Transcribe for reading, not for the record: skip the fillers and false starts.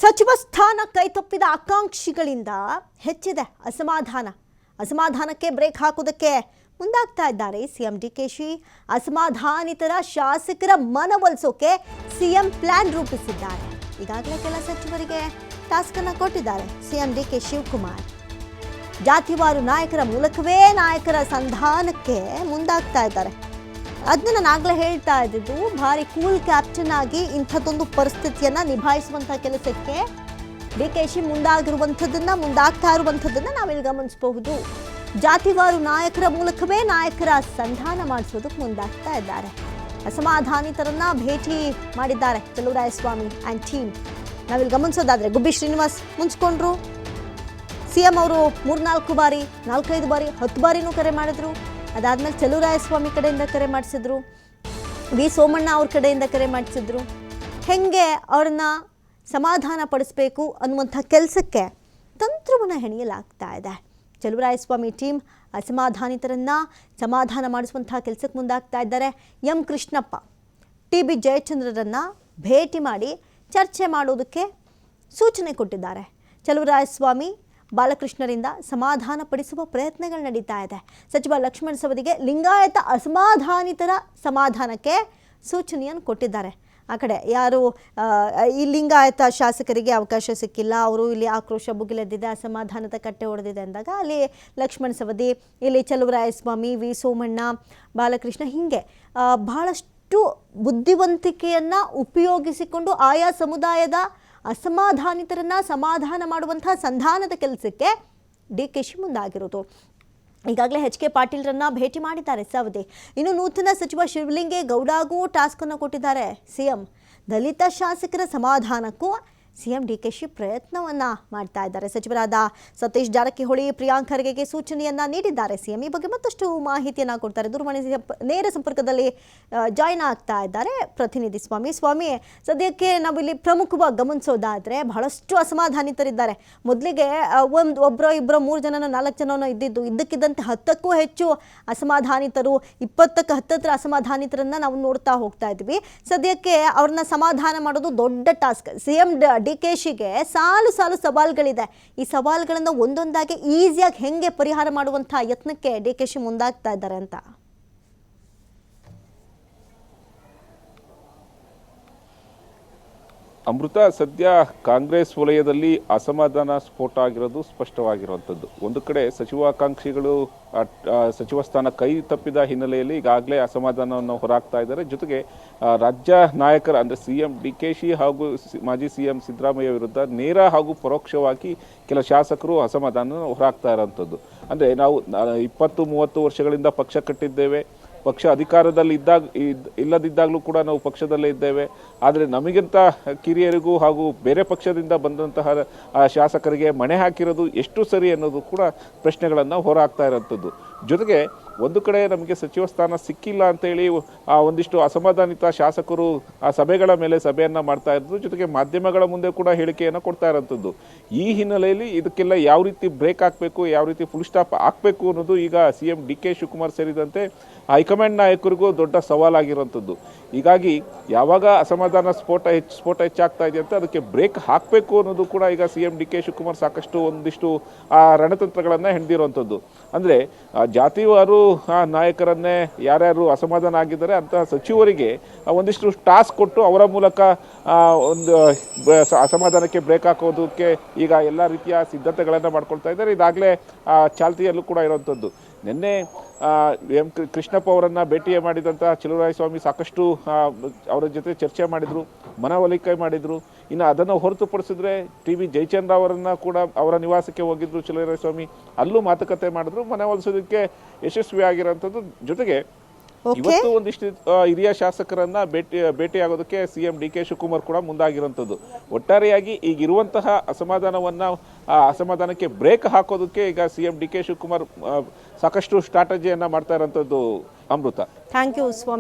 ಸಚಿವ ಸ್ಥಾನ ಕೈತಪ್ಪಿದ ಆಕಾಂಕ್ಷಿಗಳಿಂದ ಹೆಚ್ಚಿದೆ ಅಸಮಾಧಾನಕ್ಕೆ ಬ್ರೇಕ್ ಹಾಕುವುದಕ್ಕೆ ಮುಂದಾಗ್ತಾ ಇದ್ದಾರೆ ಸಿಎಂ ಡಿಕೆಶಿ. ಅಸಮಾಧಾನಿತರ ಶಾಸಕರ ಮನವೊಲಿಸೋಕೆ ಸಿಎಂ ಪ್ಲಾನ್ ರೂಪಿಸಿದ್ದಾರೆ. ಈಗಾಗಲೇ ಕೆಲ ಸಚಿವರಿಗೆ ಟಾಸ್ಕ್ ಅನ್ನು ಕೊಟ್ಟಿದ್ದಾರೆ ಸಿಎಂ ಡಿಕೆ ಶಿವಕುಮಾರ್. ಜಾತಿವಾರು ನಾಯಕರ ಮೂಲಕವೇ ನಾಯಕರ ಸಂಧಾನಕ್ಕೆ ಮುಂದಾಗ್ತಾ ಇದ್ದಾರೆ. ಅದನ್ನ ನಾನು ಆಗಲೇ ಹೇಳ್ತಾ ಇದ್ದಿದ್ದು, ಭಾರಿ ಕೂಲ್ ಕ್ಯಾಪ್ಟನ್ ಆಗಿ ಇಂಥದ್ದೊಂದು ಪರಿಸ್ಥಿತಿಯನ್ನ ನಿಭಾಯಿಸುವಂತಹ ಕೆಲಸಕ್ಕೆ ಡಿಕೆಶಿ ಮುಂದಾಗ್ತಾ ಇರುವಂಥದ್ದನ್ನ ನಾವಿಲ್ಲಿ ಗಮನಿಸಬಹುದು. ಜಾತಿವಾರು ನಾಯಕರ ಮೂಲಕವೇ ನಾಯಕರ ಸಂಧಾನ ಮಾಡಿಸೋದಕ್ಕೆ ಮುಂದಾಗ್ತಾ ಇದ್ದಾರೆ. ಅಸಮಾಧಾನಿತರನ್ನ ಭೇಟಿ ಮಾಡಿದ್ದಾರೆ ಚಲುವರಾಯಸ್ವಾಮಿ ಆ್ಯಂಡ್ ಟೀಮ್. ನಾವಿಲ್ಲಿ ಗಮನಿಸೋದಾದ್ರೆ ಗುಬ್ಬಿ ಶ್ರೀನಿವಾಸ್ ಮುನ್ಸ್ಕೊಂಡ್ರು. ಸಿಎಂ ಅವರು 3-4 ಬಾರಿ 4-5 ಬಾರಿ 10 ಬಾರಿನೂ ಕರೆ ಮಾಡಿದ್ರು. ಅದಾದ್ಮೇಲೆ ಚಲುವರಾಯಸ್ವಾಮಿ ಕಡೆಯಿಂದ ಕರೆ ಮಾಡಿಸಿದ್ರು, ವಿ ಸೋಮಣ್ಣ ಅವ್ರ ಕಡೆಯಿಂದ ಕರೆ ಮಾಡಿಸಿದ್ರು. ಹೆಂಗೆ ಅವ್ರನ್ನ ಸಮಾಧಾನ ಪಡಿಸ್ಬೇಕು ಅನ್ನುವಂಥ ಕೆಲಸಕ್ಕೆ ತಂತ್ರವನ್ನು ಹೆಣೆಯಲಾಗ್ತಾ ಇದೆ. ಚಲುವರಾಯಸ್ವಾಮಿ ಟೀಮ್ ಅಸಮಾಧಾನಿತರನ್ನ ಸಮಾಧಾನ ಮಾಡಿಸುವಂಥ ಕೆಲಸಕ್ಕೆ ಮುಂದಾಗ್ತಾ ಇದ್ದಾರೆ. ಎಂ ಕೃಷ್ಣಪ್ಪ, ಟಿ ಬಿ ಜಯಚಂದ್ರರನ್ನ ಭೇಟಿ ಮಾಡಿ ಚರ್ಚೆ ಮಾಡೋದಕ್ಕೆ ಸೂಚನೆ ಕೊಟ್ಟಿದ್ದಾರೆ. ಚಲುವರಾಯಸ್ವಾಮಿ ಬಾಲಕೃಷ್ಣರಿಂದ ಸಮಾಧಾನ ಪಡಿಸುವ ಪ್ರಯತ್ನಗಳು ನಡೀತಾ ಇದೆ. ಸಚಿವ ಲಕ್ಷ್ಮಣ ಸವದಿಗೆ ಲಿಂಗಾಯತ ಅಸಮಾಧಾನಿತರ ಸಮಾಧಾನಕ್ಕೆ ಸೂಚನೆಯನ್ನು ಕೊಟ್ಟಿದ್ದಾರೆ. ಆ ಕಡೆ ಯಾರು ಈ ಲಿಂಗಾಯತ ಶಾಸಕರಿಗೆ ಅವಕಾಶ ಸಿಕ್ಕಿಲ್ಲ, ಅವರು ಇಲ್ಲಿ ಆಕ್ರೋಶ ಭುಗಿಲೆದ್ದಿದೆ, ಅಸಮಾಧಾನದ ಕಟ್ಟೆ ಹೊಡೆದಿದೆ ಅಂದಾಗ ಅಲ್ಲಿ ಲಕ್ಷ್ಮಣ ಸವದಿ, ಇಲ್ಲಿ ಚಲುವರಾಯಸ್ವಾಮಿ, ವಿ ಸೋಮಣ್ಣ, ಬಾಲಕೃಷ್ಣ, ಹೀಗೆ ಬಹಳಷ್ಟು ಬುದ್ಧಿವಂತಿಕೆಯನ್ನು ಉಪಯೋಗಿಸಿಕೊಂಡು ಆಯಾ ಸಮುದಾಯದ ಅಸಮಾಧಾನಿತರನ್ನ ಸಮಾಧಾನ ಮಾಡುವಂತಹ ಸಂಧಾನದ ಕೆಲಸಕ್ಕೆ ಡಿಕೆಶಿ ಮುಂದಾಗಿರೋದು. ಈಗಾಗಲೇ ಎಚ್ ಕೆ ಪಾಟೀಲ್ರನ್ನ ಭೇಟಿ ಮಾಡಿದ್ದಾರೆ ಸವದಿ. ಇನ್ನು ನೂತನ ಸಚಿವ ಶಿವಲಿಂಗೇಗೌಡಗೂ ಟಾಸ್ಕ್ ಅನ್ನು ಕೊಟ್ಟಿದ್ದಾರೆ ಸಿಎಂ. ದಲಿತ ಶಾಸಕರ ಸಮಾಧಾನಕ್ಕೂ ಸಿಎಂ ಡಿಕೆಶಿ ಪ್ರಯತ್ನವನ್ನ ಮಾಡ್ತಾ ಇದ್ದಾರೆ. ಸಚಿವರಾದ ಸತೀಶ್ ಜಾರಕಿಹೊಳಿ, ಪ್ರಿಯಾಂಕ್ ಖರ್ಗೆಗೆ ಸೂಚನೆಯನ್ನ ನೀಡಿದ್ದಾರೆ ಸಿಎಂ. ಈ ಬಗ್ಗೆ ಮತ್ತಷ್ಟು ಮಾಹಿತಿಯನ್ನ ಕೊಡ್ತಾರೆ. ದೂರವಾಣಿ ನೇರ ಸಂಪರ್ಕದಲ್ಲಿ ಜಾಯ್ನ್ ಆಗ್ತಾ ಇದ್ದಾರೆ ಪ್ರತಿನಿಧಿ ಸ್ವಾಮಿ. ಸದ್ಯಕ್ಕೆ ನಾವಿಲ್ಲಿ ಪ್ರಮುಖವಾಗಿ ಗಮನಿಸೋದಾದ್ರೆ ಬಹಳಷ್ಟು ಅಸಮಾಧಾನಿತರಿದ್ದಾರೆ. ಮೊದಲಿಗೆ ಒಬ್ಬರೋ ಇಬ್ಬರೋ 3 ಜನನೋ 4 ಜನನೋ ಇದ್ದಕ್ಕಿದ್ದಂತೆ 10ಕ್ಕೂ ಹೆಚ್ಚು ಅಸಮಾಧಾನಿತರು, 20ಕ್ಕೆ ಹತ್ತತ್ರ ಅಸಮಾಧಾನಿತರನ್ನ ನಾವು ನೋಡ್ತಾ ಹೋಗ್ತಾ ಇದ್ವಿ. ಸದ್ಯಕ್ಕೆ ಅವ್ರನ್ನ ಸಮಾಧಾನ ಮಾಡೋದು ದೊಡ್ಡ ಟಾಸ್ಕ್. ಸಿಎಂ ಡಿಕೆಶಿಗೆ ಸಾಲು ಸವಾಲುಗಳಿದೆ. ಈ ಸವಾಲುಗಳನ್ನು ಒಂದೊಂದಾಗಿ ಈಸಿಯಾಗಿ ಹೆಂಗೆ ಪರಿಹಾರ ಮಾಡುವಂತಹ ಯತ್ನಕ್ಕೆ ಡಿಕೆಶಿ ಮುಂದಾಗ್ತಾ ಇದ್ದಾರೆ ಅಂತ. ಅಮೃತ, ಸದ್ಯ ಕಾಂಗ್ರೆಸ್ ವಲಯದಲ್ಲಿ ಅಸಮಾಧಾನ ಸ್ಫೋಟ ಆಗಿರೋದು ಸ್ಪಷ್ಟವಾಗಿರುವಂಥದ್ದು. ಒಂದು ಕಡೆ ಸಚಿವಾಕಾಂಕ್ಷಿಗಳು ಸಚಿವ ಸ್ಥಾನ ಕೈ ತಪ್ಪಿದ ಹಿನ್ನೆಲೆಯಲ್ಲಿ ಈಗಾಗಲೇ ಅಸಮಾಧಾನವನ್ನು ಹೊರಹಾಕ್ತಾ ಇದ್ದಾರೆ. ಜೊತೆಗೆ ರಾಜ್ಯ ನಾಯಕರ ಅಂದರೆ ಸಿಎಂ ಡಿಕೆಶಿ ಹಾಗೂ ಮಾಜಿ ಸಿಎಂ ಸಿದ್ದರಾಮಯ್ಯ ವಿರುದ್ಧ ನೇರ ಹಾಗೂ ಪರೋಕ್ಷವಾಗಿ ಕೆಲ ಶಾಸಕರು ಅಸಮಾಧಾನ ಹೊರಹಾಕ್ತಾ ಇರೋವಂಥದ್ದು. ಅಂದರೆ ನಾವು 20-30 ವರ್ಷಗಳಿಂದ ಪಕ್ಷ ಕಟ್ಟಿದ್ದೇವೆ, ಪಕ್ಷ ಅಧಿಕಾರದಲ್ಲಿ ಇಲ್ಲದಿದ್ದಾಗಲೂ ಕೂಡ ನಾವು ಪಕ್ಷದಲ್ಲೇ ಇದ್ದೇವೆ. ಆದರೆ ನಮಗಿಂತ ಕಿರಿಯರಿಗೂ ಹಾಗೂ ಬೇರೆ ಪಕ್ಷದಿಂದ ಬಂದಂತಹ ಶಾಸಕರಿಗೆ ಮಣೆ ಹಾಕಿರೋದು ಎಷ್ಟು ಸರಿ ಅನ್ನೋದು ಕೂಡ ಪ್ರಶ್ನೆಗಳನ್ನು ಹೊರಹಾಕ್ತಾ ಇರೋಂಥದ್ದು. ಜೊತೆಗೆ ಒಂದು ಕಡೆ ನಮಗೆ ಸಚಿವ ಸ್ಥಾನ ಸಿಕ್ಕಿಲ್ಲ ಅಂತೇಳಿ ಒಂದಿಷ್ಟು ಅಸಮಾಧಾನಿತ ಶಾಸಕರು ಆ ಸಭೆಗಳ ಮೇಲೆ ಸಭೆಯನ್ನು ಮಾಡ್ತಾ ಇದ್ರು. ಜೊತೆಗೆ ಮಾಧ್ಯಮಗಳ ಮುಂದೆ ಕೂಡ ಹೇಳಿಕೆಯನ್ನು ಕೊಡ್ತಾ ಇರೋಂಥದ್ದು. ಈ ಹಿನ್ನೆಲೆಯಲ್ಲಿ ಇದಕ್ಕೆಲ್ಲ ಯಾವ ರೀತಿ ಬ್ರೇಕ್ ಹಾಕಬೇಕು, ಯಾವ ರೀತಿ ಫುಲ್ ಸ್ಟಾಪ್ ಹಾಕಬೇಕು ಅನ್ನೋದು ಈಗ ಸಿಎಂ ಡಿಕೆ ಶಿವಕುಮಾರ್ ಸೇರಿದಂತೆ ಹೈಕಮಾಂಡ್ ನಾಯಕರಿಗೂ ದೊಡ್ಡ ಸವಾಲಾಗಿರುವಂಥದ್ದು. ಹೀಗಾಗಿ ಯಾವಾಗ ಅಸಮಾಧಾನ ಸ್ಫೋಟ ಹೆಚ್ಚಾಗ್ತಾ ಇದೆ ಅಂತ ಅದಕ್ಕೆ ಬ್ರೇಕ್ ಹಾಕಬೇಕು ಅನ್ನೋದು ಕೂಡ ಈಗ ಸಿಎಂ ಡಿಕೆ ಶಿವಕುಮಾರ್ ಸಾಕಷ್ಟು ಒಂದಿಷ್ಟು ರಣತಂತ್ರಗಳನ್ನು ಹೆಣೆದಿರುವಂಥದ್ದು. ಅಂದರೆ ಜಾತಿವಾರು ನಾಯಕರನ್ನೇ ಯಾರ್ಯಾರು ಅಸಮಾಧಾನ ಆಗಿದ್ದಾರೆ ಅಂತಹ ಸಚಿವರಿಗೆ ಒಂದಿಷ್ಟು ಟಾಸ್ಕ್ ಕೊಟ್ಟು ಅವರ ಮೂಲಕ ಒಂದು ಅಸಮಾಧಾನಕ್ಕೆ ಬ್ರೇಕ್ ಹಾಕೋದಕ್ಕೆ ಈಗ ಎಲ್ಲ ರೀತಿಯ ಸಿದ್ಧತೆಗಳನ್ನು ಮಾಡ್ಕೊಳ್ತಾ ಇದ್ದಾರೆ. ಇದಾಗಲೇ ಚಾಲ್ತಿಯಲ್ಲೂ ಕೂಡ ಇರುವಂಥದ್ದು. ನಿನ್ನೆ ಎಂ ಕೃಷ್ಣಪ್ಪ ಅವರನ್ನು ಭೇಟಿ ಮಾಡಿದಂತಹ ಚಲುವರಾಯಸ್ವಾಮಿ ಸಾಕಷ್ಟು ಅವರ ಜೊತೆ ಚರ್ಚೆ ಮಾಡಿದರು, ಮನವೊಲಿಕೆ ಮಾಡಿದರು. ಇನ್ನು ಅದನ್ನು ಹೊರತುಪಡಿಸಿದ್ರೆ ಟಿ ಬಿ ಜಯಚಂದ್ರ ಅವರನ್ನು ಕೂಡ ಅವರ ನಿವಾಸಕ್ಕೆ ಹೋಗಿದ್ರು ಚಲುವರಾಯಸ್ವಾಮಿ, ಅಲ್ಲೂ ಮಾತುಕತೆ ಮಾಡಿದ್ರು, ಮನವೊಲಿಸೋದಕ್ಕೆ ಯಶಸ್ವಿಯಾಗಿರೋಂಥದ್ದು. ಜೊತೆಗೆ ಇವತ್ತು ಒಂದಿಷ್ಟು ಹಿರಿಯ ಶಾಸಕರನ್ನ ಭೇಟಿಯಾಗೋದಕ್ಕೆ ಸಿಎಂ ಡಿಕೆ ಶಿವಕುಮಾರ್ ಕೂಡ ಮುಂದಾಗಿರುವಂಥದ್ದು. ಒಟ್ಟಾರೆಯಾಗಿ ಈಗಿರುವಂತಹ ಅಸಮಾಧಾನಕ್ಕೆ ಬ್ರೇಕ್ ಹಾಕೋದಕ್ಕೆ ಈಗ ಸಿಎಂ ಡಿಕೆ ಶಿವಕುಮಾರ್ ಸಾಕಷ್ಟು ಸ್ಟ್ರಾಟಜಿಯನ್ನ ಮಾಡ್ತಾ ಇರೋಂಥದ್ದು. ಅಮೃತ, ಥ್ಯಾಂಕ್ ಯು ಸ್ವಾಮಿ.